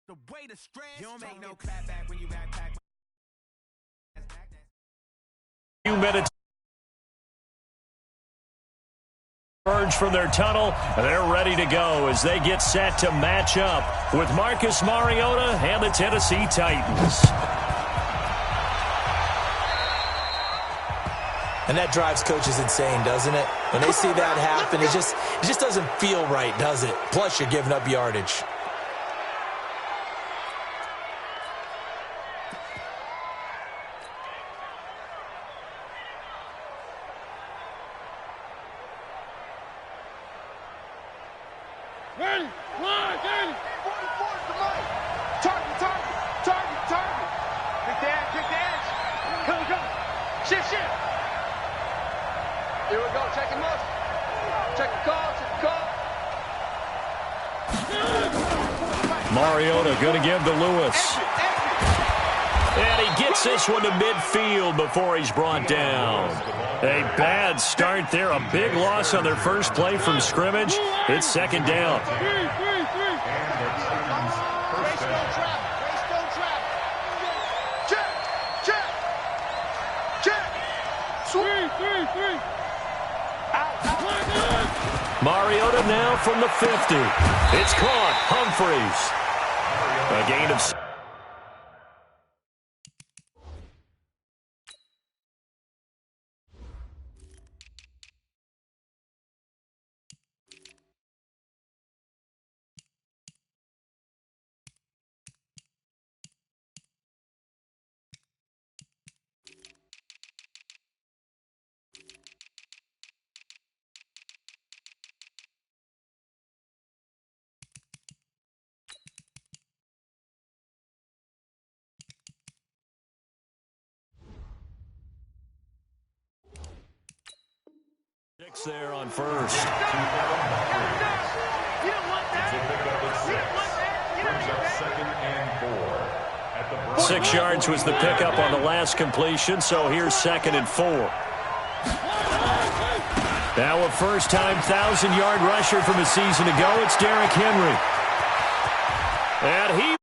The way to stress. You don't make no clap back when you backpack. Few minutes. Emerge from their tunnel. They're ready to go as they get set to match up with Marcus Mariota and the Tennessee Titans. And that drives coaches insane, doesn't it? When they see that happen, it just doesn't feel right, does it? Plus, you're giving up yardage. Ready? One, ready. 44 to Mike. Target. Quick dash. Come. Shift. Here we go. Check him up. Check the call. Mariota going to give to Lewis. And he gets this one to midfield before he's brought down. A bad start there. A big loss on their first play from scrimmage. It's second down. Mariota now from the 50. It's caught. Humphreys. A gain of 6 there on first. 6 yards was the pickup on the last completion, so here's 2nd and 4. Now a first-time 1,000-yard rusher from a season ago. It's Derrick Henry. And he...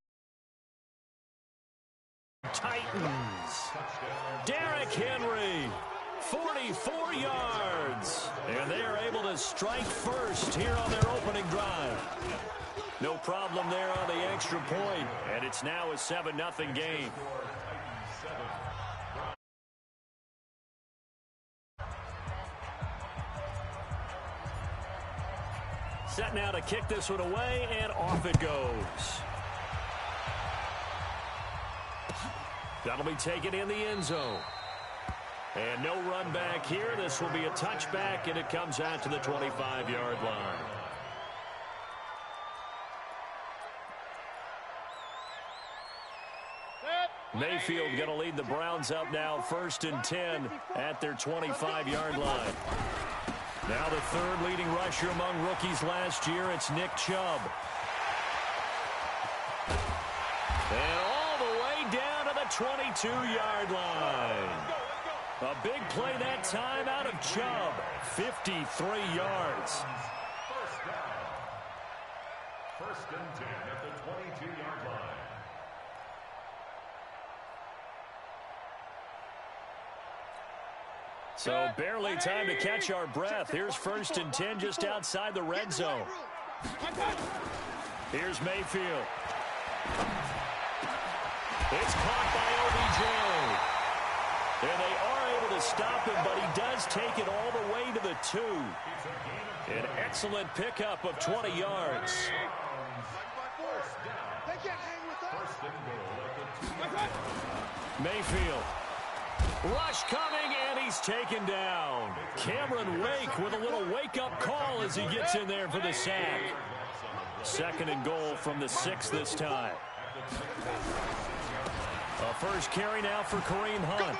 Titans. Derrick Henry, 44 yards. And they are able to strike first here on their opening drive. No problem there on the extra point. And it's now a 7-0 game. Set now to kick this one away, and off it goes. That'll be taken in the end zone. And no run back here. This will be a touchback, and it comes out to the 25-yard line. Mayfield going to lead the Browns up now, 1st and 10 at their 25-yard line. Now the third leading rusher among rookies last year, it's Nick Chubb. And all the way down to the 22-yard line. A big play that time out of Chubb, 53 yards. First and 10 at the 22-yard line. So barely time to catch our breath. Here's 1st and 10 just outside the red zone. Here's Mayfield. It's caught by OBJ. And they are able to stop him, but he does take it all the way to the 2. An excellent pickup of 20 yards. Mayfield. Rush coming, and he's taken down. Cameron Wake with a little wake-up call as he gets in there for the sack. 2nd and goal from the 6 this time. A first carry now for Kareem Hunt.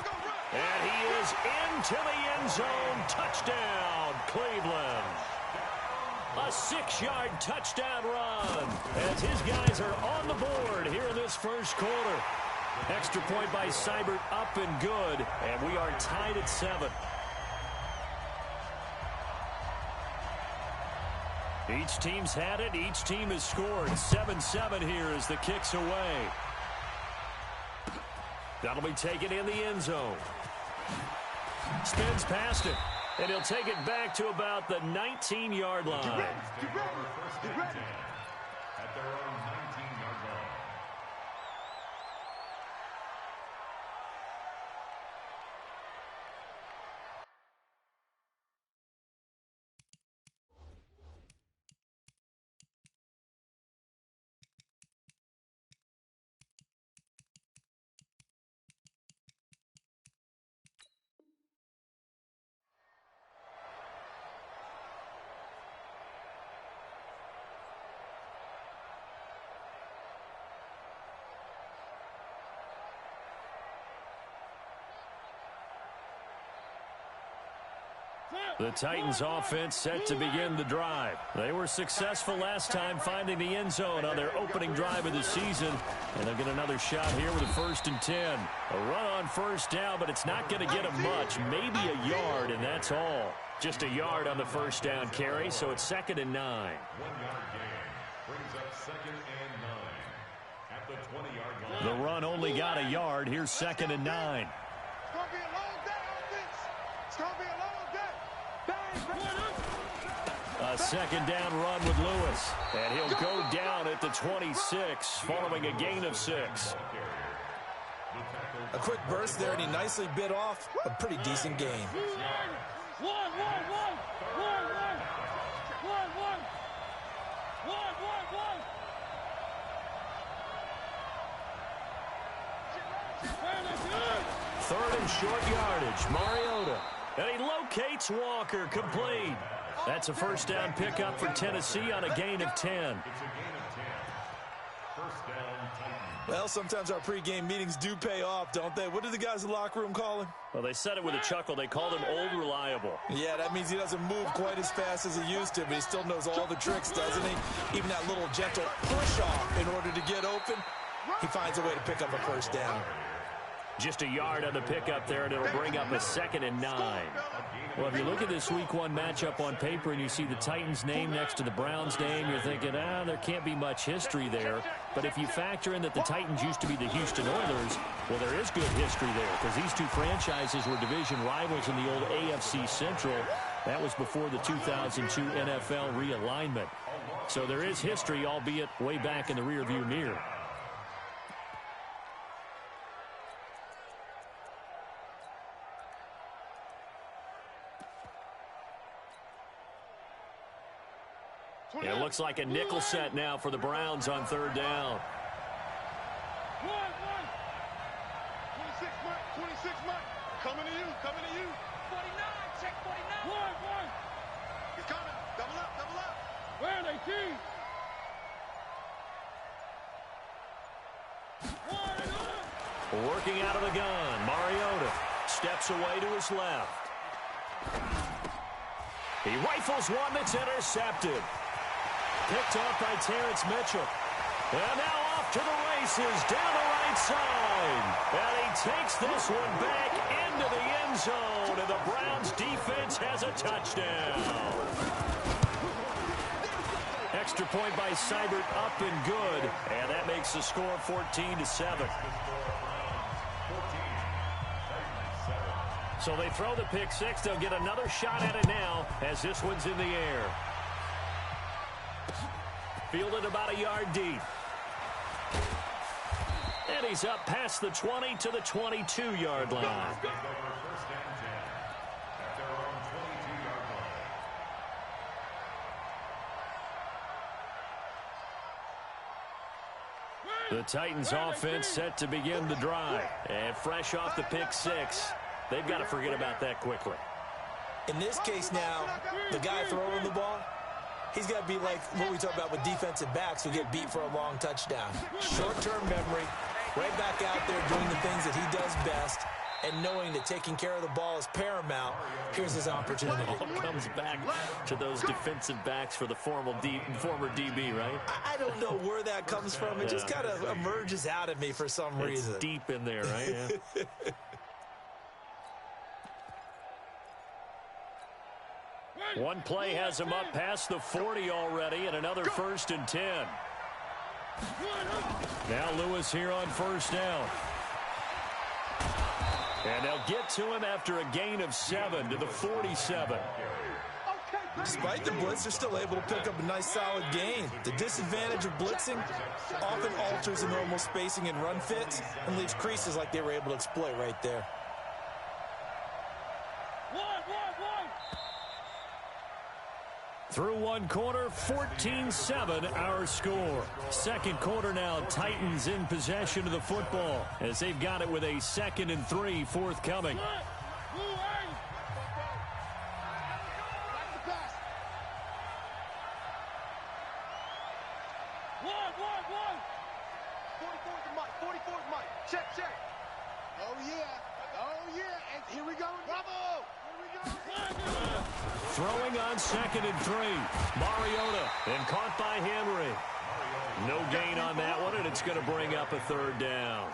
And he is into the end zone. Touchdown, Cleveland. A 6-yard touchdown run as his guys are on the board here in this first quarter. Extra point by Seibert up and good, and we are tied at 7. Each team's had it. Each team has scored. 7-7 here as the kick's away. That'll be taken in the end zone. Spins past it. And he'll take it back to about the 19-yard line. At their own 19-yard line. The Titans offense set to begin the drive. They were successful last time finding the end zone on their opening drive of the season. And they'll get another shot here with a 1st and 10. A run on first down, but it's not going to get them much. Maybe a yard, and that's all. Just a yard on the first down carry, so it's 2nd and 9. 1 yard gain brings up 2nd and 9 at the 20-yard line. The run only got a yard. Here's 2nd and 9. It's going to be a long day on this. It's going to be a long day. A 2nd down run with Lewis. And he'll go down at the 26 following a gain of 6. A quick burst there, and he nicely bit off a pretty decent gain. One. Third and short yardage. Mariota. And he locates Walker, complete. That's a first down pickup for Tennessee on a gain of 10. It's a gain of 10. First down, Titans. Well, sometimes our pregame meetings do pay off, don't they? What do the guys in the locker room call him? Well, they said it with a chuckle. They called him Old Reliable. Yeah, that means he doesn't move quite as fast as he used to, but he still knows all the tricks, doesn't he? Even that little gentle push-off in order to get open, he finds a way to pick up a first down. Just a yard on the pickup there, and it'll bring up a 2nd and 9. Well, if you look at this Week 1 matchup on paper and you see the Titans name next to the Browns name, you're thinking, there can't be much history there. But if you factor in that the Titans used to be the Houston Oilers, well, there is good history there because these two franchises were division rivals in the old AFC Central. That was before the 2002 NFL realignment. So there is history, albeit way back in the rearview mirror. It looks like a nickel set now for the Browns on 3rd down. 26 Mike. Coming to you. 49, check 49. He's coming. Double up. Where are they, T? Working out of the gun, Mariota steps away to his left. He rifles one that's intercepted. Picked off by Terrence Mitchell. And now off to the races down the right side. And he takes this one back into the end zone. And the Browns defense has a touchdown. Extra point by Seibert up and good. And that makes the score 14-7. So they throw the pick six. They'll get another shot at it now as this one's in the air. Fielded about a yard deep. And he's up past the 20 to the 22-yard line. The Titans offense set to begin the drive. And fresh off the pick six, they've got to forget about that quickly. In this case now, the guy throwing the ball, he's got to be like what we talk about with defensive backs who get beat for a long touchdown. Short-term memory, right back out there doing the things that he does best, and knowing that taking care of the ball is paramount. Here's his opportunity. It all comes back to those defensive backs for the former DB, right? I don't know where that comes from. It just kind of emerges out of me for some reason. It's deep in there, right? Yeah. One play has him up past the 40 already, and another 1st and 10. Now Lewis here on 1st down. And they'll get to him after a gain of 7 to the 47. Despite the blitz, they're still able to pick up a nice solid gain. The disadvantage of blitzing often alters the normal spacing and run fits and leaves creases like they were able to exploit right there. Through one quarter, 14-7 our score. Second quarter now, Titans in possession of the football as they've got it with a 2nd and 3 forthcoming. Throwing on 2nd and 3. Mariota, and caught by Henry. No gain on that one, and it's going to bring up a 3rd down.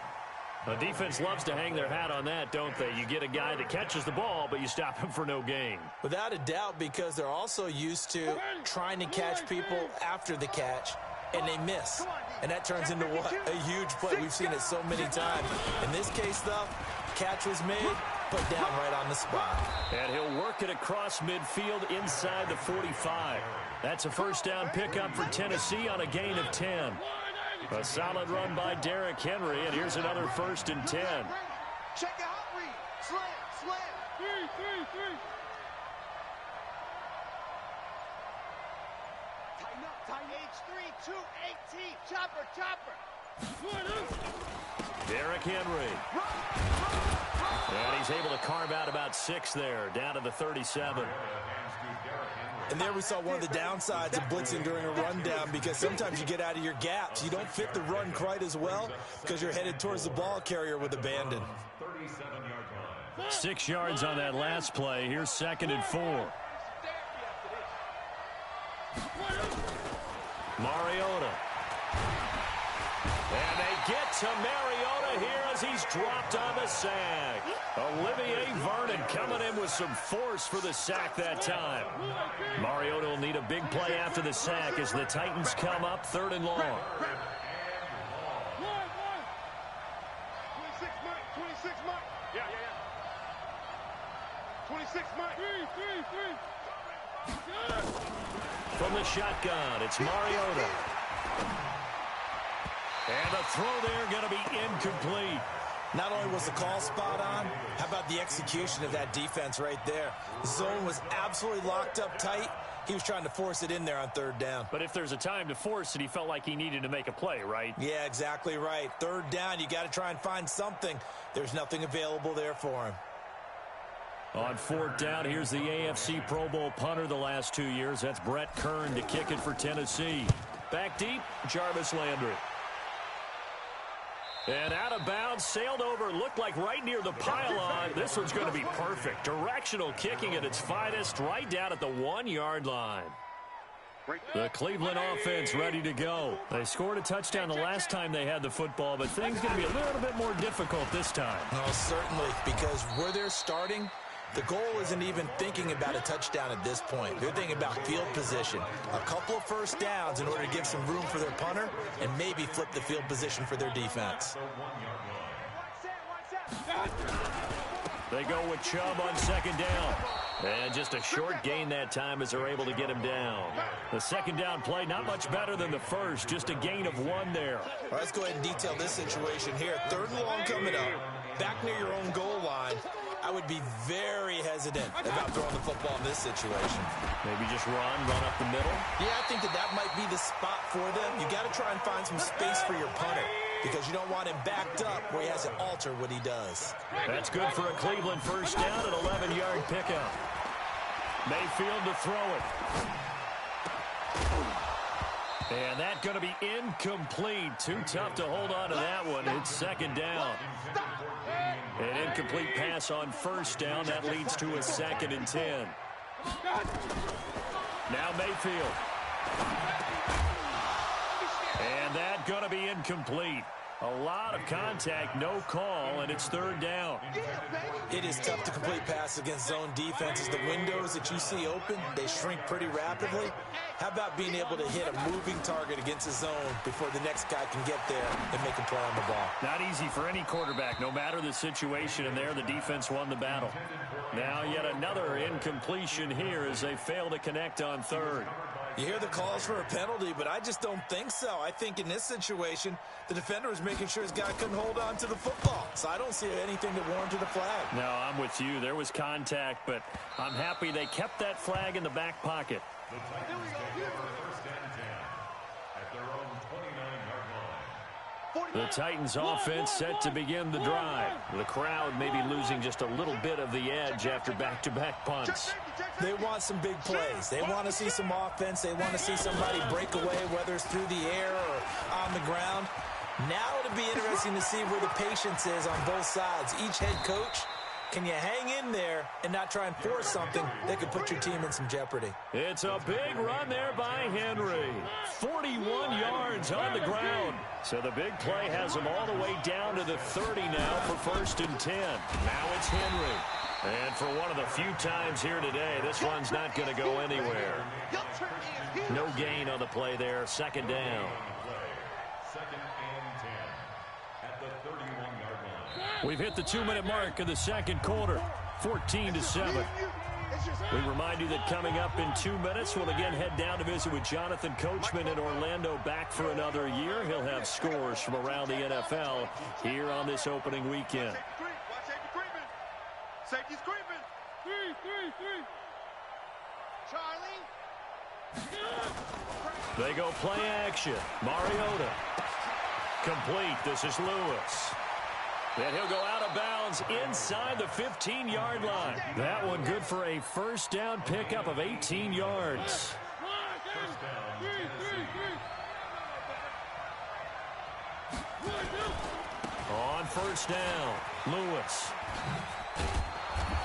The defense loves to hang their hat on that, don't they? You get a guy that catches the ball, but you stop him for no gain. Without a doubt, because they're also used to trying to catch people after the catch, and they miss. And that turns into what? A huge play. We've seen it so many times. In this case, though, catch was made, put down right on the spot. And he'll work it across midfield inside the 45. That's a 1st down pickup for Tennessee on a gain of 10. A solid run by Derrick Henry, and here's another 1st and 10. Check out read. Slam, slam. 3. Tighten up, tighten. H3, 218. Chopper. Derrick Henry. And he's able to carve out about 6 there, down to the 37. And there we saw one of the downsides of blitzing during a rundown, because sometimes you get out of your gaps. You don't fit the run quite as well because you're headed towards the ball carrier with abandon. 6 yards on that last play. Here's 2nd and 4. Mariota. And they get to Mariota here as he's dropped on the sack. Olivier Vernon coming in with some force for the sack that time. Mariota will need a big play after the sack as the Titans come up 3rd and long. 26 Mike. Yeah. 26 Mike. 3. From the shotgun, it's Mariota. And the throw there going to be incomplete. Not only was the call spot on, how about the execution of that defense right there? The zone was absolutely locked up tight. He was trying to force it in there on 3rd down. But if there's a time to force it, he felt like he needed to make a play, right? Yeah, exactly right. 3rd down, you got to try and find something. There's nothing available there for him. On 4th down, here's the AFC Pro Bowl punter the last 2 years. That's Brett Kern to kick it for Tennessee. Back deep, Jarvis Landry. And out of bounds, sailed over, looked like right near the pylon. This one's going to be perfect. Directional kicking at its finest, right down at the 1-yard line. The Cleveland offense ready to go. They scored a touchdown the last time they had the football, but things going to be a little bit more difficult this time. Oh, certainly, because where they're starting, the goal isn't even thinking about a touchdown at this point. They're thinking about field position. A couple of 1st downs in order to give some room for their punter and maybe flip the field position for their defense. They go with Chubb on 2nd down. And just a short gain that time as they're able to get him down. The 2nd down play, not much better than the first. Just a gain of 1 there. All right, let's go ahead and detail this situation here. 3rd and long coming up. Back near your own goal line. I would be very hesitant about throwing the football in this situation. Maybe just run up the middle? Yeah, I think that might be the spot for them. You got to try and find some space for your punter because you don't want him backed up where he has to alter what he does. That's good for a Cleveland 1st down, an 11-yard pickup. Mayfield to throw it. And that's going to be incomplete. Too tough to hold on to that one. It's 2nd down. An incomplete pass on 1st down. That leads to a 2nd and 10. Now Mayfield. And that's going to be incomplete. A lot of contact, no call, and it's third down. It is tough to complete passes against zone defenses. The windows that you see open, they shrink pretty rapidly. How about being able to hit a moving target against a zone before the next guy can get there and make a play on the ball? Not easy for any quarterback, no matter the situation, and there the defense won the battle. Now yet another incompletion here as they fail to connect on third. You hear the calls for a penalty, but I just don't think so. I think in this situation, the defender was making sure his guy couldn't hold on to the football. So I don't see anything that warranted a flag. No, I'm with you. There was contact, but I'm happy they kept that flag in the back pocket. The Titans take over first and 10 at their own 29-yard line. The Titans offense set to begin the drive. The crowd may be losing just a little bit of the edge after back-to-back punts. They want some big plays. They want to see some offense. They want to see somebody break away, whether it's through the air or on the ground. Now it'll be interesting to see where the patience is on both sides. Each head coach, can you hang in there and not try and force something that could put your team in some jeopardy? It's a big run there by Henry. 41 yards on the ground. So the big play has him all the way down to the 30 now for first and 10. Now it's Henry. And for one of the few times here today, this run's not going to go anywhere. No gain on the play there. Second down. Second and 10 at the 31-yard line. We've hit the 2-minute mark of the second quarter. 14-7. We remind you that coming up in 2 minutes, we'll again head down to visit with Jonathan Coachman in Orlando, back for another year. He'll have scores from around the NFL here on this opening weekend. Safety's creeping. Three. Charlie. They go play action. Mariota. Complete. This is Lewis. And he'll go out of bounds inside the 15-yard line. That one good for a first down pickup of 18 yards. On first down, Lewis.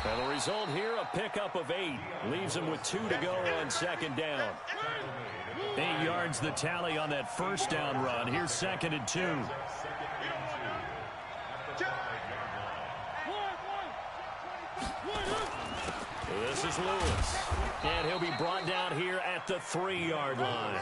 And the result here, a pickup of 8. Leaves him with 2 to go on second down. 8 yards the tally on that first down run. Here's second and 2. This is Lewis. And he'll be brought down here at the 3-yard line.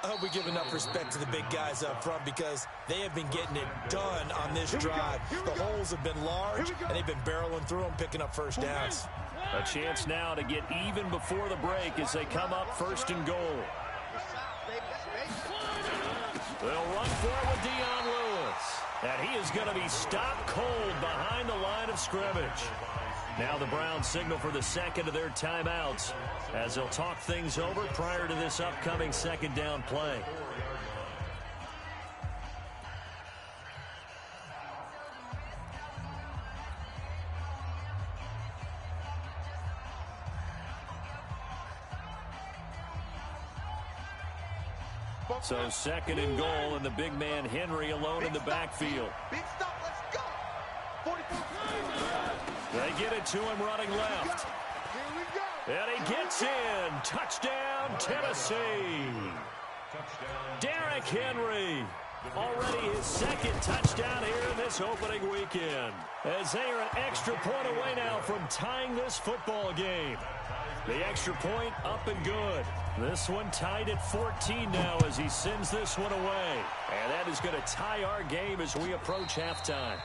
I hope we give enough respect to the big guys up front because they have been getting it done on this drive. The holes have been large, and they've been barreling through them, picking up first downs. A chance now to get even before the break as they come up first and goal. They'll run for it with Dion Lewis. And he is going to be stopped cold behind the line of scrimmage. Now the Browns signal for the second of their timeouts as they'll talk things over prior to this upcoming second down play. So second and goal, and the big man Henry alone in the backfield. Big stop, let's go. 44. They get it to him running left. Here we go. And he gets in. Touchdown, Tennessee. Derrick Henry. Already his second touchdown here in this opening weekend. As they are an extra point away now from tying this football game. The extra point up and good. This one tied at 14 now as he sends this one away. And that is going to tie our game as we approach halftime.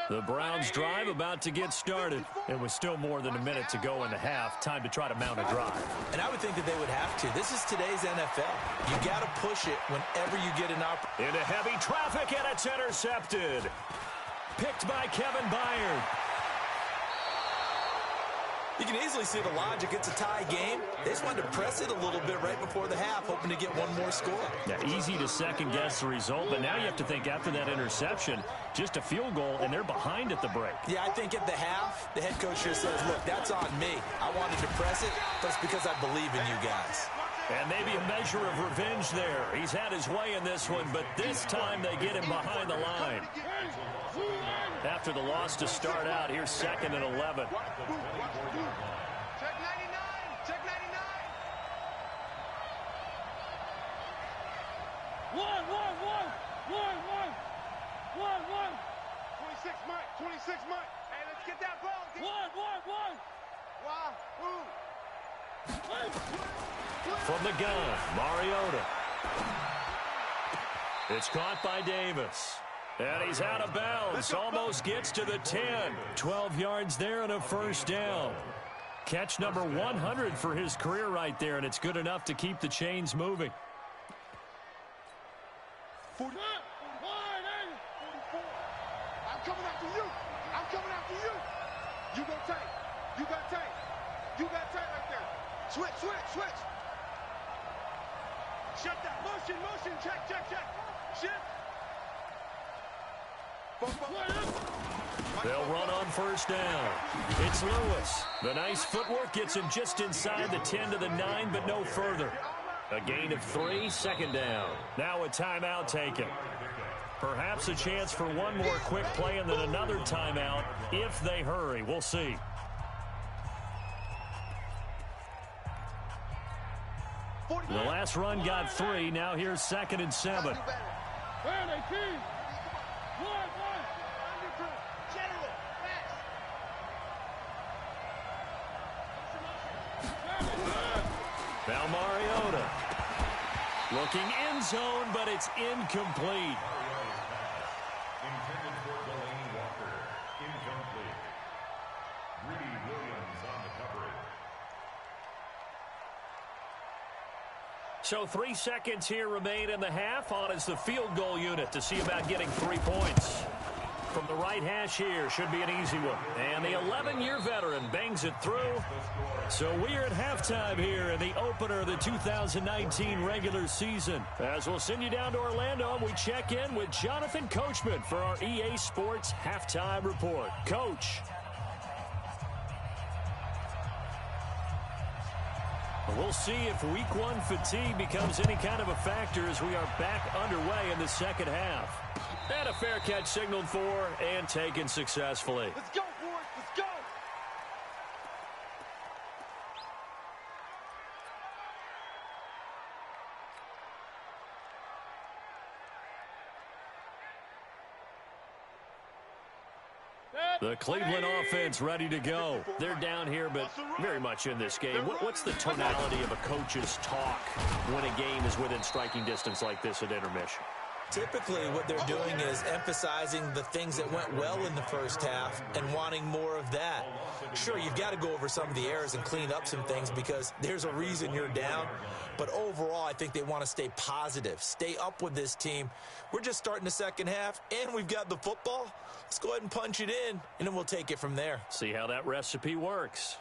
The Browns drive about to get started. And with still more than a minute to go in the half, time to try to mount a drive. And I would think that they would have to. This is today's NFL. You got to push it whenever you get an opportunity. Into heavy traffic, and it's intercepted. Picked by Kevin Byard. You can easily see the logic. It's a tie game. They just wanted to press it a little bit right before the half, hoping to get one more score. Yeah, easy to second-guess the result, but now you have to think after that interception, just a field goal, and they're behind at the break. Yeah, I think at the half, the head coach just says, look, that's on me. I wanted to press it, but it's because I believe in you guys. And maybe a measure of revenge there. He's had his way in this one, but this time they get him behind the line. After the loss to start out, here's 2nd and 11. Check 99. Check 99. 26 Mike. 26 Mike. Hey, let's get that ball. Wow. From the gun, Mariota. It's caught by Davis. And he's out of bounds. Almost gets to the 10. 12 yards there and a first down. Catch number 100 for his career right there, and it's good enough to keep the chains moving. 44. I'm coming after you. You go tight. You got tight right there. Switch. Shut that. Motion. Check. Shift. They'll run on first down. It's Lewis. The nice footwork gets him just inside the 10 to the 9, but no further. A gain of 3, 2nd down. Now a timeout taken. Perhaps a chance for one more quick play and then another timeout if they hurry. We'll see. The last run got 3. Now here's 2nd and 7. Now Mariota. Looking end zone, but it's incomplete. Intended for Delaney Walker. Incomplete. Greedy Williams on the coverage. So 3 seconds here remain in the half. On is the field goal unit to see about getting 3 points. From the right hash here, should be an easy one. And the 11-year veteran bangs it through. So we're at halftime here in the opener of the 2019 regular season. As we'll send you down to Orlando, we check in with Jonathan Coachman for our EA Sports Halftime Report. Coach. We'll see if week 1 fatigue becomes any kind of a factor as we are back underway in the second half. And a fair catch signaled for and taken successfully. Let's go, boys. Let's go. The Cleveland offense ready to go. They're down here, but very much in this game. What's the tonality of a coach's talk when a game is within striking distance like this at intermission? Typically, what they're doing is emphasizing the things that went well in the first half and wanting more of that. Sure, you've got to go over some of the errors and clean up some things because there's a reason you're down. But overall, I think they want to stay positive, stay up with this team. We're just starting the second half, and we've got the football. Let's go ahead and punch it in, and then we'll take it from there. See how that recipe works.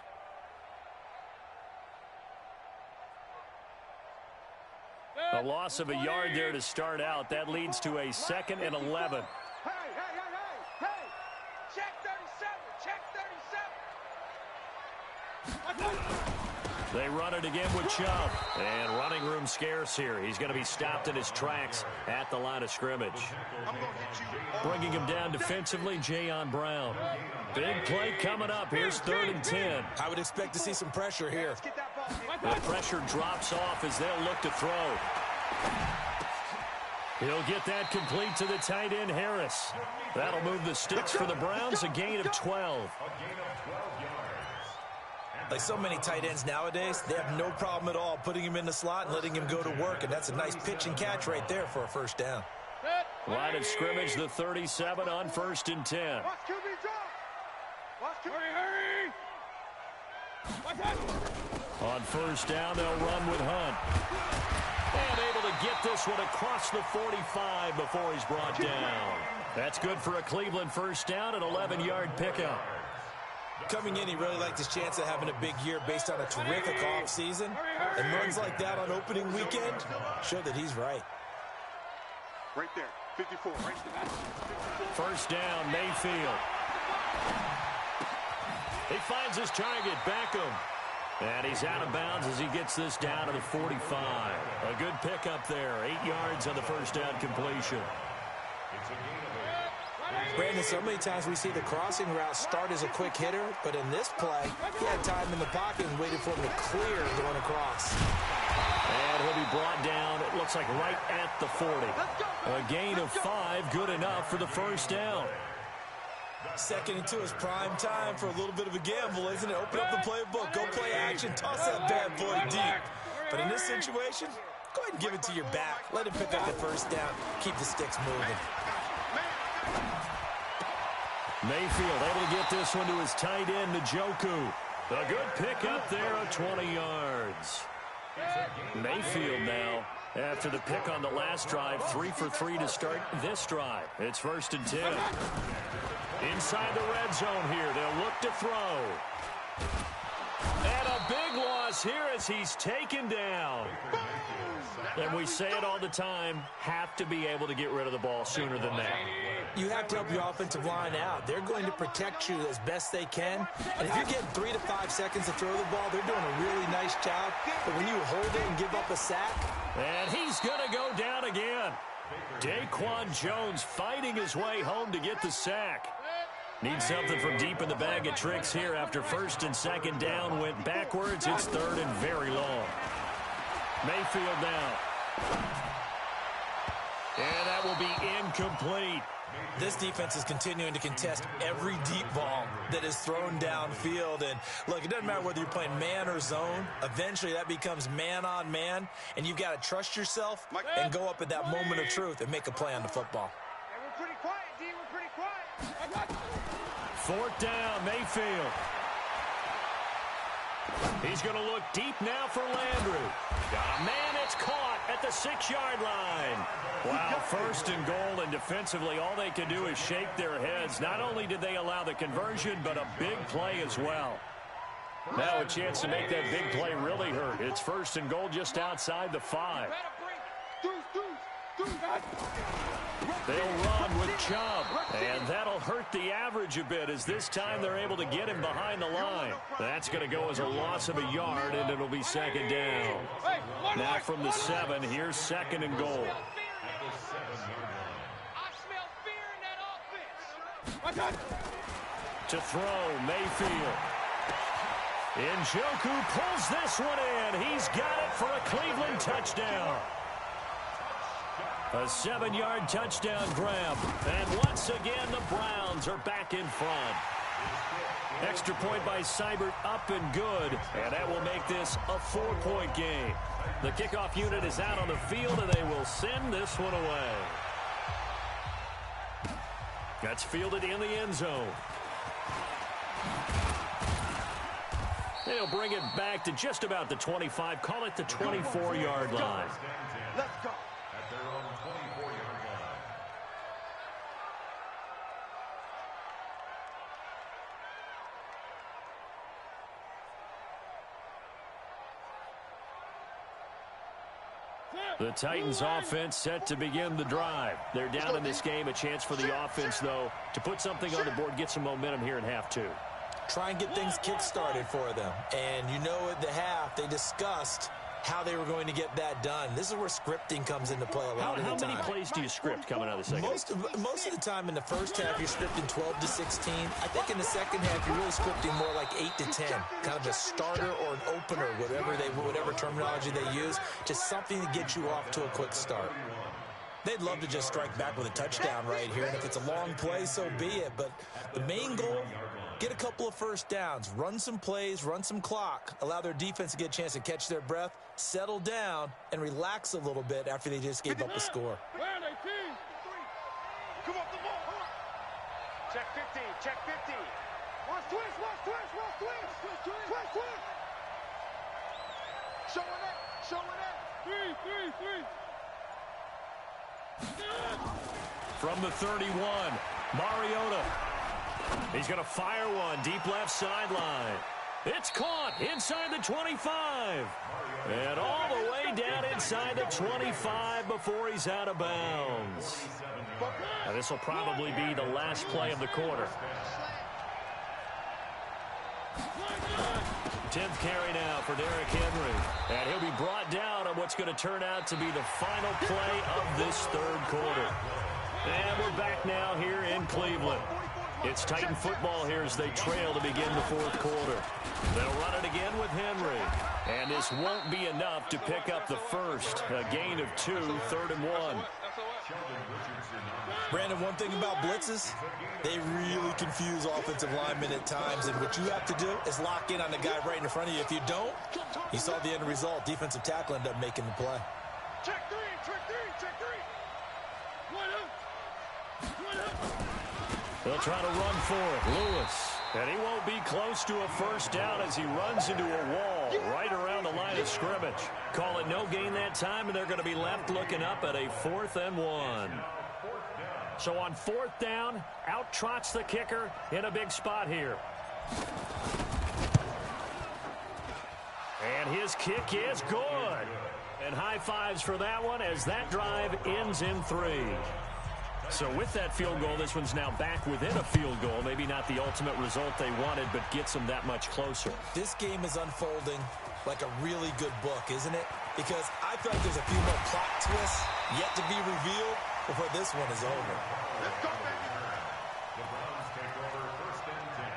A loss of a yard there to start out. That leads to a 2nd and 11. Hey. Check 37. They run it again with Chubb. And running room scarce here. He's going to be stopped in his tracks at the line of scrimmage. Bringing him down defensively, Jayon Brown. Big play coming up. Here's 3rd and 10. I would expect to see some pressure here. The pressure drops off as they'll look to throw. He'll get that complete to the tight end, Harris. That'll move the sticks for the Browns, a gain of 12. Like so many tight ends nowadays, they have no problem at all putting him in the slot and letting him go to work, and that's a nice pitch and catch right there for a first down. Line of scrimmage, the 37 on 1st and 10. Hurry. On first down, they'll run with Hunt. And able to get this one across the 45 before he's brought down. That's good for a Cleveland first down, an 11-yard pickup. Coming in, he really liked his chance of having a big year based on a terrific offseason. And runs like that on opening weekend show that he's right. Right there, 54, right there. First down, Mayfield. He finds his target, Beckham. And he's he's out of bounds as he gets this down to the 45. A good pickup there. 8 yards on the first down completion. Brandon, so many times we see the crossing route start as a quick hitter, but in this play, he had time in the pocket and waited for him to clear going across. And he'll be brought down, it looks like right at the 40. A gain of 5, good enough for the first down. Second and 2 is prime time for a little bit of a gamble, isn't it? Open up the playbook, go play action, toss that bad boy deep. But in this situation, go ahead and give it to your back. Let him pick up the first down, keep the sticks moving. Mayfield able to get this one to his tight end, Njoku. A good pickup there of 20 yards. Mayfield now, after the pick on the last drive, 3 for 3 to start this drive. It's 1st and 10. Inside the red zone here, they'll look to throw. And a big loss here as he's taken down. And we say it all the time, have to be able to get rid of the ball sooner than that. You have to help your offensive line out. They're going to protect you as best they can. And if you're getting 3 to 5 seconds to throw the ball, they're doing a really nice job. But when you hold it and give up a sack. And he's going to go down again. Daquan Jones fighting his way home to get the sack. Needs something from deep in the bag of tricks here after 1st and 2nd down went backwards. It's 3rd and very long. Mayfield now. And that will be incomplete. This defense is continuing to contest every deep ball that is thrown downfield. And, look, it doesn't matter whether you're playing man or zone. Eventually, that becomes man-on-man. And you've got to trust yourself and go up at that moment of truth and make a play on the football. Hey, we're pretty quiet, D. We're pretty quiet. 4th down, Mayfield. He's going to look deep now for Landry. Got a man, it's caught at the 6-yard line. Wow, 1st and goal, and defensively all they can do is shake their heads. Not only did they allow the conversion, but a big play as well. Now a chance to make that big play really hurt. It's 1st and goal just outside the 5. They'll run with Chubb, and that'll hurt the average a bit as this time they're able to get him behind the line. That's going to go as a loss of a yard, and it'll be 2nd down. Now from the 7, here's 2nd and goal. I smell fear in that offense. To throw, Mayfield. Njoku pulls this one in. He's got it for a Cleveland touchdown. A 7-yard touchdown grab. And once again, the Browns are back in front. Extra point by Seibert up and good. And that will make this a 4-point game. The kickoff unit is out on the field, and they will send this one away. That's fielded in the end zone. They'll bring it back to just about the 25. Call it the 24-yard line. Let's go. At their own 24-yard line. The Titans offense set to begin the drive. They're down in this game. A chance for the offense, though, to put something on the board, get some momentum here in half 2. Try and get things kick-started for them. And you know at the half, they discussed how they were going to get that done. This is where scripting comes into play a lot of the time. How many plays do you script coming out of the second? Most of the time in the first half, you're scripting 12 to 16. I think in the second half, you're really scripting more like 8 to 10. Kind of a starter or an opener, whatever terminology they use. Just something to get you off to a quick start. They'd love to just strike back with a touchdown right here. And if it's a long play, so be it. But the main goal, get a couple of first downs, run some plays, run some clock, allow their defense to get a chance to catch their breath, settle down, and relax a little bit after they just gave up a score. Where are they, team? Come off the ball. Check 15, check 15. Watch twist. Showing it. Three. From the 31, Mariota. He's going to fire one deep left sideline. It's caught inside the 25. And all the way down inside the 25 before he's out of bounds. Now, this will probably be the last play of the quarter. 10th carry now for Derrick Henry. And he'll be brought down on what's going to turn out to be the final play of this third quarter. And we're back now here in Cleveland. It's Titan football here as they trail to begin the fourth quarter. They'll run it again with Henry. And this won't be enough to pick up the first. A gain of 2, 3rd and 1. Brandon, one thing about blitzes, they really confuse offensive linemen at times. And what you have to do is lock in on the guy right in front of you. If you don't, you saw the end result. Defensive tackle ended up making the play. Check three, check three, check three. One up. They'll try to run for it. Lewis. And he won't be close to a first down as he runs into a wall right around the line of scrimmage. Call it no gain that time, and they're going to be left looking up at a 4th and 1. So on 4th down, out trots the kicker in a big spot here. And his kick is good. And high fives for that one as that drive ends in 3. So with that field goal, this one's now back within a field goal. Maybe not the ultimate result they wanted, but gets them that much closer. This game is unfolding like a really good book, isn't it? Because I feel like there's a few more plot twists yet to be revealed before this one is over. Let's go, baby. The Browns take over 1st and 10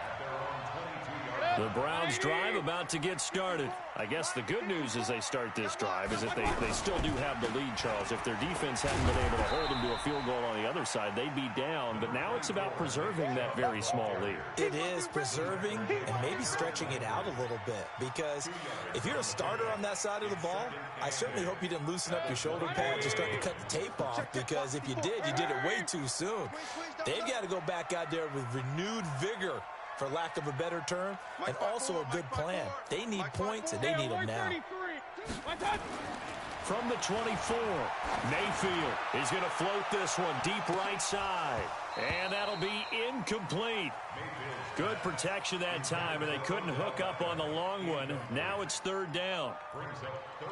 at their own 22-yard line. The Browns drive about to get started. I guess the good news as they start this drive is that they still do have the lead, Charles. If their defense hadn't been able to hold them to a field goal on the other side, they'd be down. But now it's about preserving that very small lead. It is preserving and maybe stretching it out a little bit. Because if you're a starter on that side of the ball, I certainly hope you didn't loosen up your shoulder pads or start to cut the tape off. Because if you did it way too soon. They've got to go back out there with renewed vigor, for lack of a better term, and also a good plan. They need points, and they need them now. From the 24, Mayfield is going to float this one deep right side. And that'll be incomplete. Good protection that time, and they couldn't hook up on the long one. Now it's 3rd down.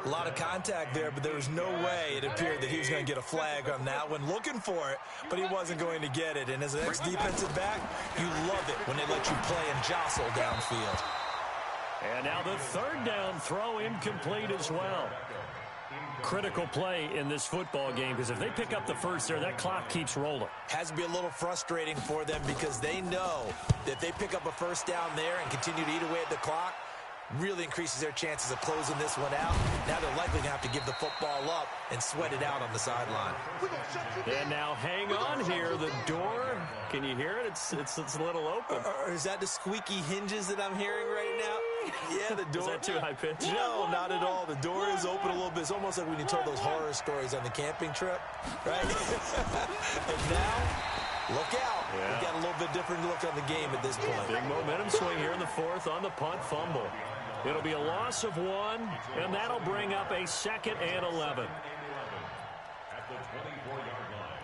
A lot of contact there, but there was no way it appeared that he was going to get a flag on that one. Looking for it, but he wasn't going to get it. And as an ex-defensive back, you love it when they let you play and jostle downfield. And now the 3rd down throw incomplete as well. Critical play in this football game because if they pick up the first there, that clock keeps rolling. Has to be a little frustrating for them because they know that if they pick up a first down there and continue to eat away at the clock, really increases their chances of closing this one out. Now they're likely to have to give the football up and sweat it out on the sideline. And now hang on here. The door, can you hear it? It's a little open. Or is that the squeaky hinges that I'm hearing right now? Yeah, the door. Is that too high pitched? No, not at all. The door is open a little bit. It's almost like when you told those horror stories on the camping trip, right? And now, look out. Yeah. We've got a little bit different look on the game at this point. Big momentum swing here in the 4th on the punt fumble. It'll be a loss of 1, and that'll bring up a 2nd and 11. At the 24-yard line.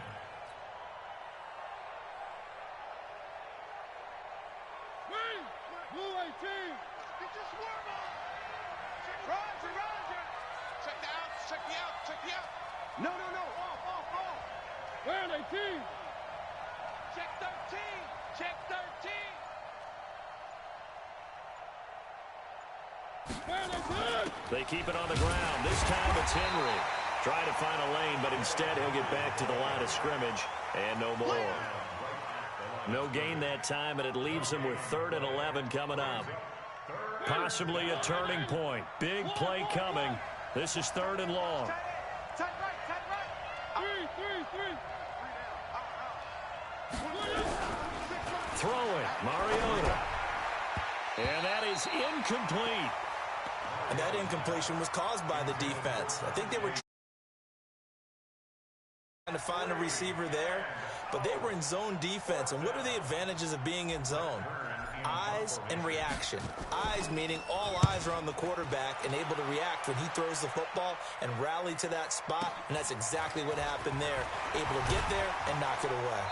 Blue 18. Get your swarm on. Roger. Check the out. Check the out. No. Off. Where are they, team? Check 13. Check 13. They keep it on the ground. This time it's Henry. Trying to find a lane, but instead he'll get back to the line of scrimmage. And no more. No gain that time, and it leaves him with 3rd and 11 coming up. Possibly a turning point. Big play coming. This is 3rd and long. Tight right. Three. Throwing, Mariota. And that is incomplete. And that incompletion was caused by the defense. I think they were trying to find a receiver there, but they were in zone defense. And what are the advantages of being in zone? Eyes and reaction. Eyes meaning all eyes are on the quarterback and able to react when he throws the football and rally to that spot. And that's exactly what happened there. Able to get there and knock it away.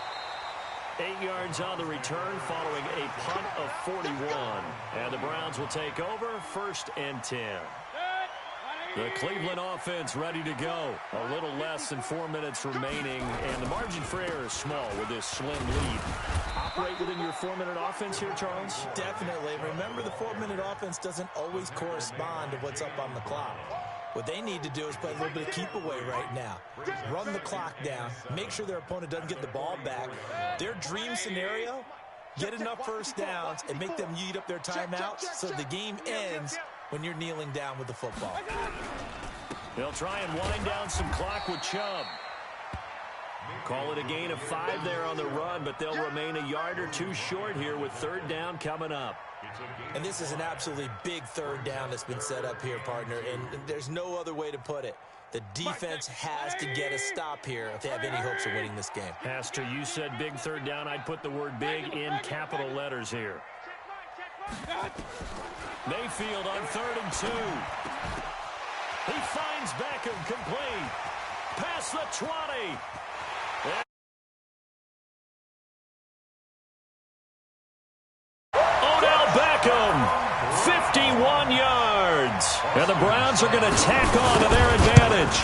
8 yards on the return following a punt of 41. And the Browns will take over 1st and 10. The Cleveland offense ready to go. A little less than 4 minutes remaining. And the margin for error is small with this slim lead. operate within your 4-minute offense here, Charles? Definitely. Remember, the 4-minute offense doesn't always correspond to what's up on the clock. What they need to do is play a little bit of keep away right now. Run the clock down. Make sure their opponent doesn't get the ball back. Their dream scenario, get enough first downs and make them eat up their timeouts so the game ends when you're kneeling down with the football. They'll try and wind down some clock with Chubb. Call it a gain of 5 there on the run, but they'll remain a yard or two short here with 3rd down coming up. And this is an absolutely big 3rd down that's been set up here, partner, and there's no other way to put it. The defense has to get a stop here if they have any hopes of winning this game. Pastor, you said big 3rd down. I'd put the word big in capital letters here. Mayfield on 3rd and 2. He finds Beckham complete. Past the 20. Odell Beckham, 51 yards. And the Browns are going to tack on to their advantage.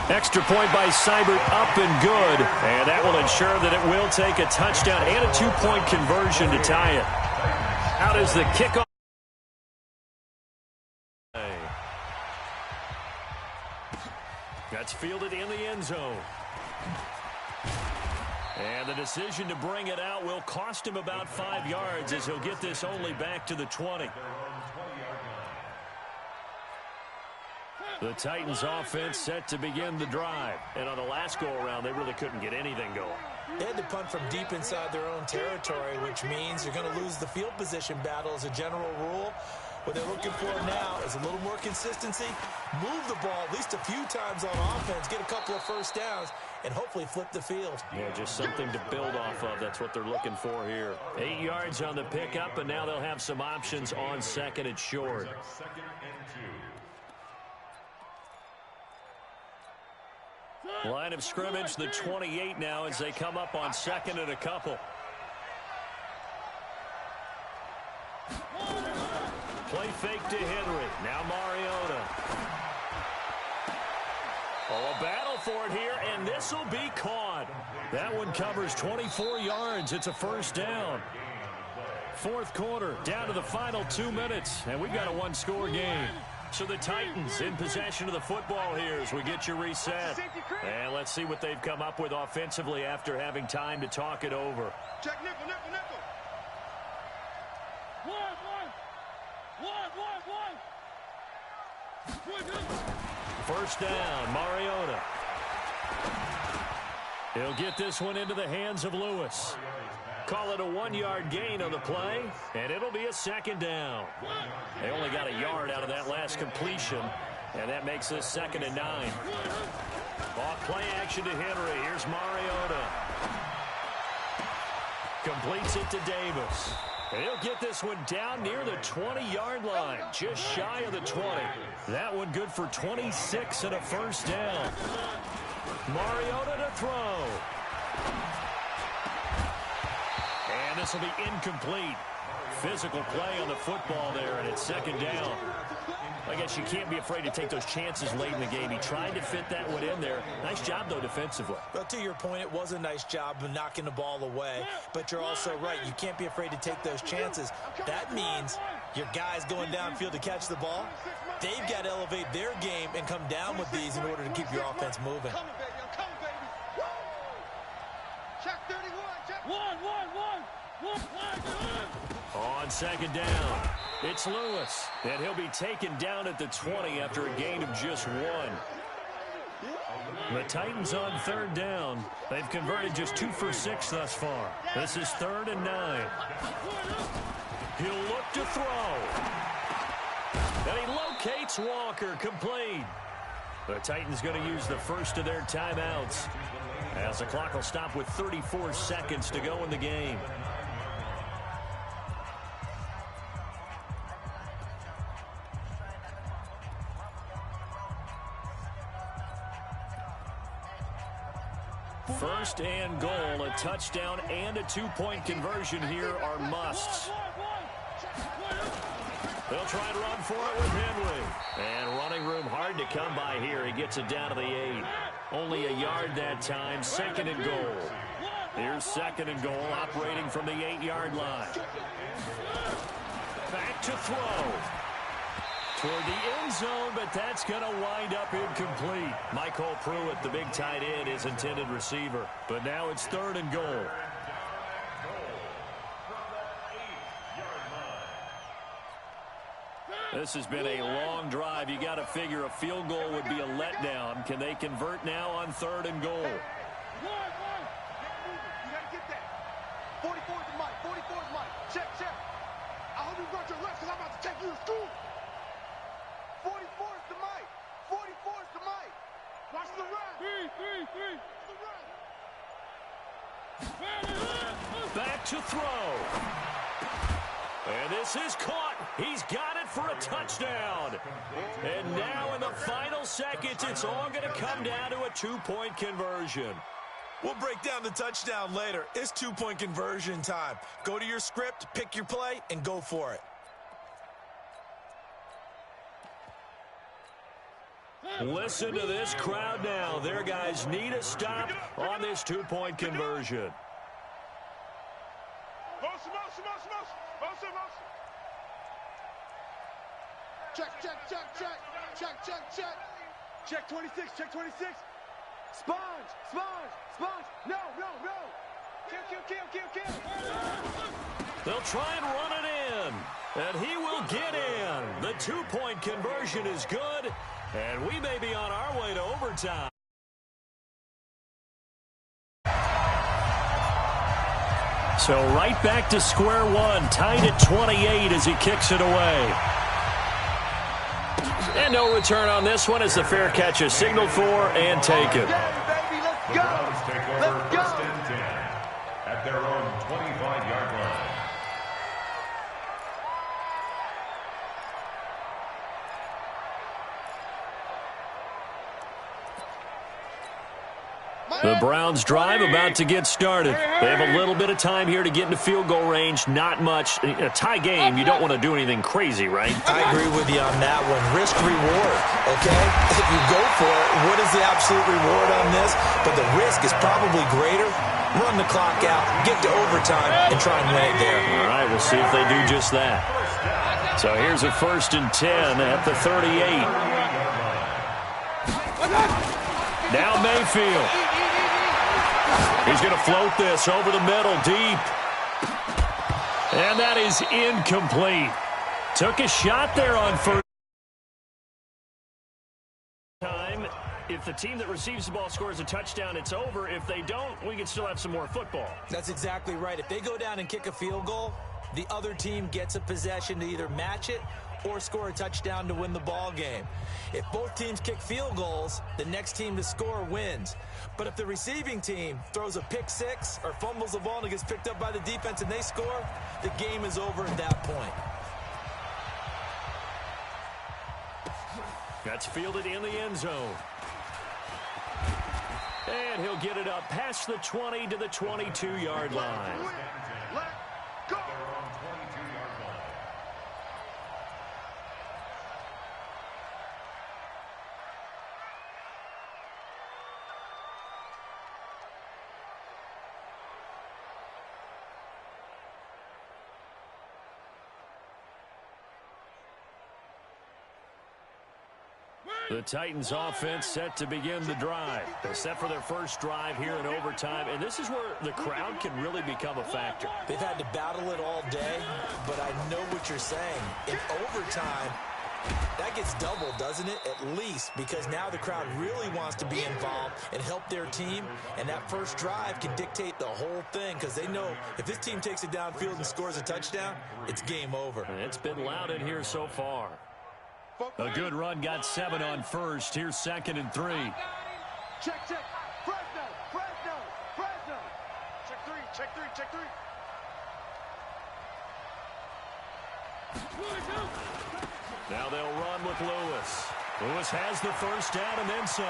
Extra point by Seibert, up and good. And that will ensure that it will take a touchdown and a 2-point conversion to tie it. Out is the kickoff. That's fielded in the end zone. And the decision to bring it out will cost him about 5 yards as he'll get this only back to the 20. The Titans offense set to begin the drive. And on the last go-around, they really couldn't get anything going. They had to punt from deep inside their own territory, which means you're going to lose the field position battle as a general rule. What they're looking for now is a little more consistency, move the ball at least a few times on offense, get a couple of first downs, and hopefully flip the field. Yeah, just something to build off of. That's what they're looking for here. 8 yards on the pickup, and now they'll have some options on 2nd and short. Line of scrimmage, the 28 now as they come up on 2nd and a couple. Play fake to Henry. Now Mariota. Oh, a battle for it here, and this will be caught. That one covers 24 yards. It's a 1st down. 4th quarter, down to the final 2 minutes, and we've got a 1-score game. So the Titans in possession of the football here as we get you reset. And let's see what they've come up with offensively after having time to talk it over. Check nickel, nickel, nickel. First down, Mariota. He'll get this one into the hands of Lewis. Call it a 1-yard gain on the play, and it'll be a 2nd down. They only got a yard out of that last completion, and that makes this 2nd and 9. Off play action to Henry. Here's Mariota. Completes it to Davis. And he'll get this one down near the 20-yard line, just shy of the 20. That one good for 26 and a 1st down. Mariota to throw. And this will be incomplete. Physical play on the football there, and it's 2nd down. I guess you can't be afraid to take those chances late in the game. He tried to fit that one in there. Nice job, though, defensively. Well, to your point, it was a nice job of knocking the ball away. But you're also right. You can't be afraid to take those chances. That means your guys going downfield to catch the ball, they've got to elevate their game and come down with these in order to keep your offense moving. I'm coming, baby. I'm coming, baby. Woo! Check 31. Check. One. On 2nd down, it's Lewis, and he'll be taken down at the 20 after a gain of just 1. The Titans on 3rd down. They've converted just 2 for 6 thus far. This is 3rd and 9. He'll look to throw. And he locates Walker, complete. The Titans going to use the first of their timeouts, as the clock will stop with 34 seconds to go in the game. First and goal, a touchdown and a 2-point conversion here are musts. They'll try to run for it with Henry. And running room hard to come by here. He gets it down to the 8. Only a yard that time, 2nd and goal. Here's 2nd and goal, operating from the 8-yard line. Back to throw. Toward the end zone, but that's going to wind up incomplete. Michael Pruitt, the big tight end, is intended receiver. But now it's 3rd and goal. This has been a long drive. You got to figure a field goal would be a letdown. Can they convert now on 3rd and goal? You gotta get that. 44 is the mic. 44 is Mike. Check, check. I hope you brought your refs because I'm about to take you to school. 44 is the mic. 44 is the mic. Watch the run. Three. Back to throw. And this is caught. He's got it for a touchdown. And now in the final seconds, it's all going to come down to a 2-point conversion. We'll break down the touchdown later. It's 2-point conversion time. Go to your script, pick your play, and go for it. Listen to this crowd now. Their guys need a stop on this 2-point conversion. Motion. Check. Check 26. Sponge. No. Kill. They'll try and run it in. And he will get in. The 2-point conversion is good. And we may be on our way to overtime. So right back to square one. Tied at 28 as he kicks it away. And no return on this one as the fair catch is signaled for and taken. Baby, let's go. Browns take over 1st and 10 at their own 25-yard line. The Browns drive about to get started. They have a little bit of time here to get into field goal range. Not much. A tie game, you don't want to do anything crazy, right? I agree with you on that one. Risk reward, okay? If you go for it, what is the absolute reward on this? But the risk is probably greater. Run the clock out, get to overtime, and try and win it there. All right, we'll see if they do just that. So here's a 1st and 10 at the 38. Now Mayfield. He's going to float this over the middle, deep. And that is incomplete. Took a shot there on 1st time. If the team that receives the ball scores a touchdown, it's over. If they don't, we can still have some more football. That's exactly right. If they go down and kick a field goal, the other team gets a possession to either match it or score a touchdown to win the ball game. If both teams kick field goals, the next team to score wins. But if the receiving team throws a pick six or fumbles the ball and it gets picked up by the defense and they score, the game is over at that point. That's fielded in the end zone. And he'll get it up past the 20 to the 22-yard line. Let go. The Titans offense set to begin the drive. They're set for their first drive here in overtime, and this is where the crowd can really become a factor. They've had to battle it all day, but I know what you're saying. In overtime, that gets doubled, doesn't it? At least, because now the crowd really wants to be involved and help their team, and that first drive can dictate the whole thing because they know if this team takes it downfield and scores a touchdown, it's game over. And it's been loud in here so far. A good run, got 7 on first. Here's 2nd and 3. Check. Fresno. Check three. Now they'll run with Lewis. Lewis has the first down and then some.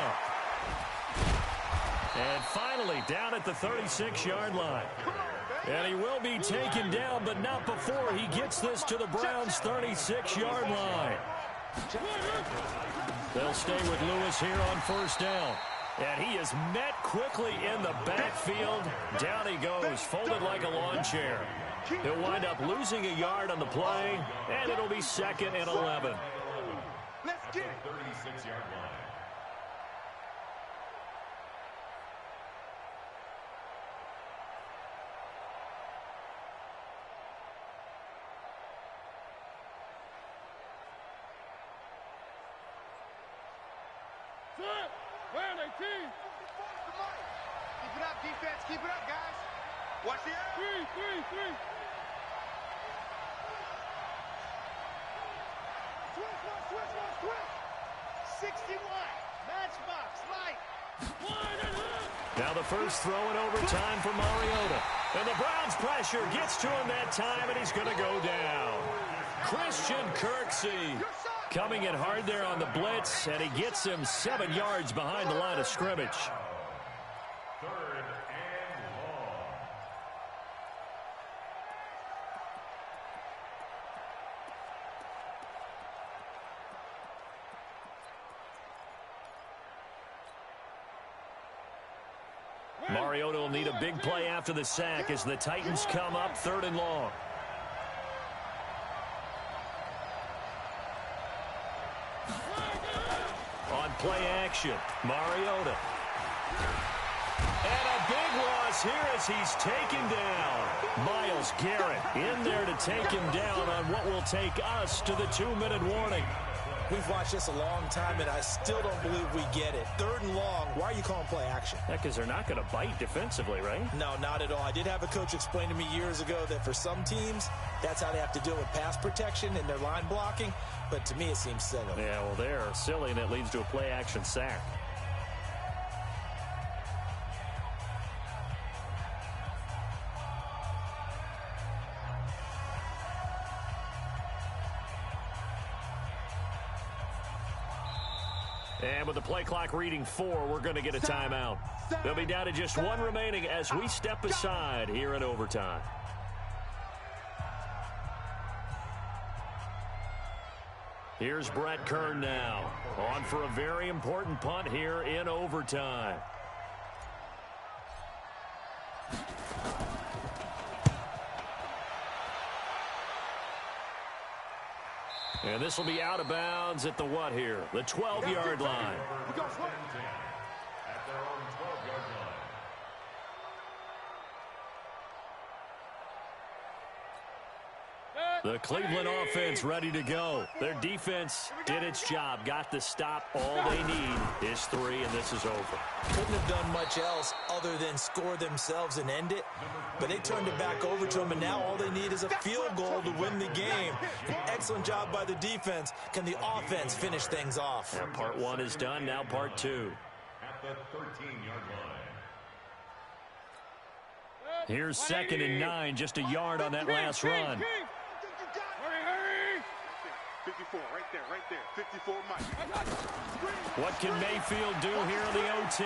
And finally down at the 36-yard line. And he will be taken down, but not before he gets this to the Browns' 36-yard line. They'll stay with Lewis here on first down. And he is met quickly in the backfield. Down he goes, folded like a lawn chair. He'll wind up losing a yard on the play, and it'll be 2nd and 11. Let's get it. 36-yard line. Keep it up, defense. Keep it up, guys. Watch the air. Three. Switch. 61. Matchbox. Light. Now the first throw in overtime for Mariota. And the Browns' pressure gets to him that time, and he's going to go down. Christian Kirksey coming in hard there on the blitz, and he gets him 7 yards behind the line of scrimmage. 3rd and long. Mariota will need a big play after the sack as the Titans come up 3rd and long. On play action, Mariota. And a big loss here as he's taken down. Myles Garrett in there to take him down on what will take us to the 2-minute warning. We've watched this a long time, and I still don't believe we get it. 3rd and long, why are you calling play action? Yeah, because they're not going to bite defensively, right? No, not at all. I did have a coach explain to me years ago that for some teams, that's how they have to deal with pass protection and their line blocking. But to me, it seems silly. Yeah, well, they're silly, and it leads to a play action sack. And with the play clock reading 4, we're going to get a timeout. They'll be down to just 1 remaining as we step aside here in overtime. Here's Brett Kern now, on for a very important punt here in overtime. And this will be out of bounds at the what here? The 12-yard line. At their own 12-yard line. The Cleveland offense ready to go. Their defense did its job, got the stop. All they need is 3, and this is over. Couldn't have done much else other than score themselves and end it. But they turned it back over to them, and now all they need is a field goal to win the game. An excellent job by the defense. Can the offense finish things off? Yeah, part 1 is done, now part 2. At the 13-yard line. Here's 2nd and 9, just a yard on that last run. Hurry. 54, right there. 54, Mike. What can Mayfield do here in the OT?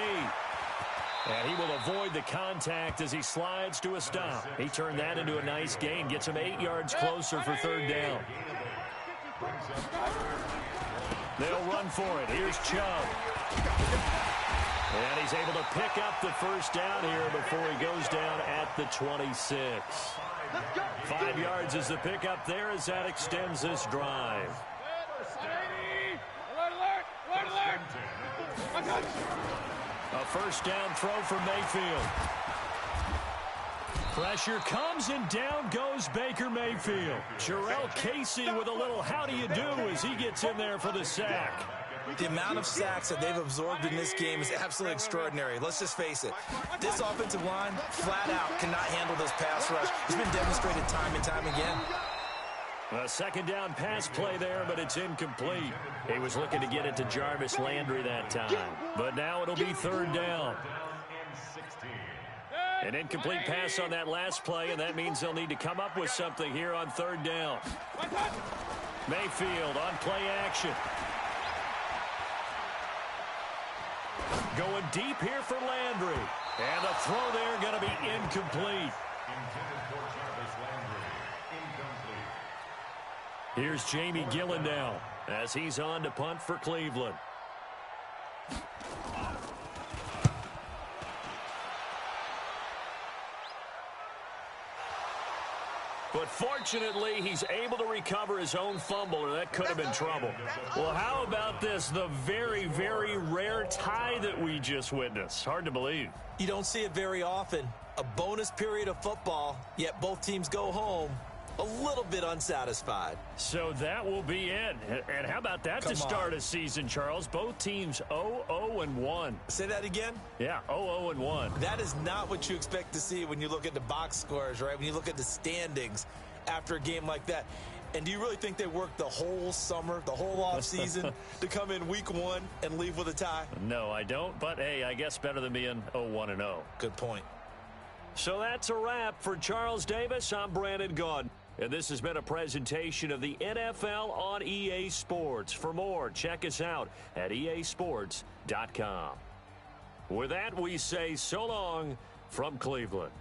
And he will avoid the contact as he slides to a stop. He turned that into a nice gain, gets him 8 yards closer for 3rd down. They'll run for it. Here's Chubb. And he's able to pick up the 1st down here before he goes down at the 26. 5 yards is the pickup there as that extends this drive. A 1st down throw for Mayfield. Pressure comes and down goes Baker Mayfield. Jarrell Casey with a little how do you do as he gets in there for the sack. The amount of sacks that they've absorbed in this game is absolutely extraordinary. Let's just face it. This offensive line, flat out, cannot handle this pass rush. It's been demonstrated time and time again. A 2nd down pass play there, but it's incomplete. He was looking to get it to Jarvis Landry that time. But now it'll be 3rd down. An incomplete pass on that last play, and that means they'll need to come up with something here on 3rd down. Mayfield on play action. Going deep here for Landry. And the throw there going to be incomplete. Here's Jamie Gillen now as he's on to punt for Cleveland. But fortunately, he's able to recover his own fumble, or that could have been trouble. Well, how about this? The very, very rare tie that we just witnessed. Hard to believe. You don't see it very often. A bonus period of football, yet both teams go home a little bit unsatisfied. So that will be it. And how about that to start a season, Charles? Both teams 0-0-1. Say that again? Yeah, 0-0-1. That is not what you expect to see when you look at the box scores, right? When you look at the standings after a game like that. And do you really think they worked the whole summer, the whole offseason to come in week 1 and leave with a tie? No, I don't. But, hey, I guess better than being 0-1-0. Good point. So that's a wrap for Charles Davis. I'm Brandon Gaudin. And this has been a presentation of the NFL on EA Sports. For more, check us out at easports.com. With that, we say so long from Cleveland.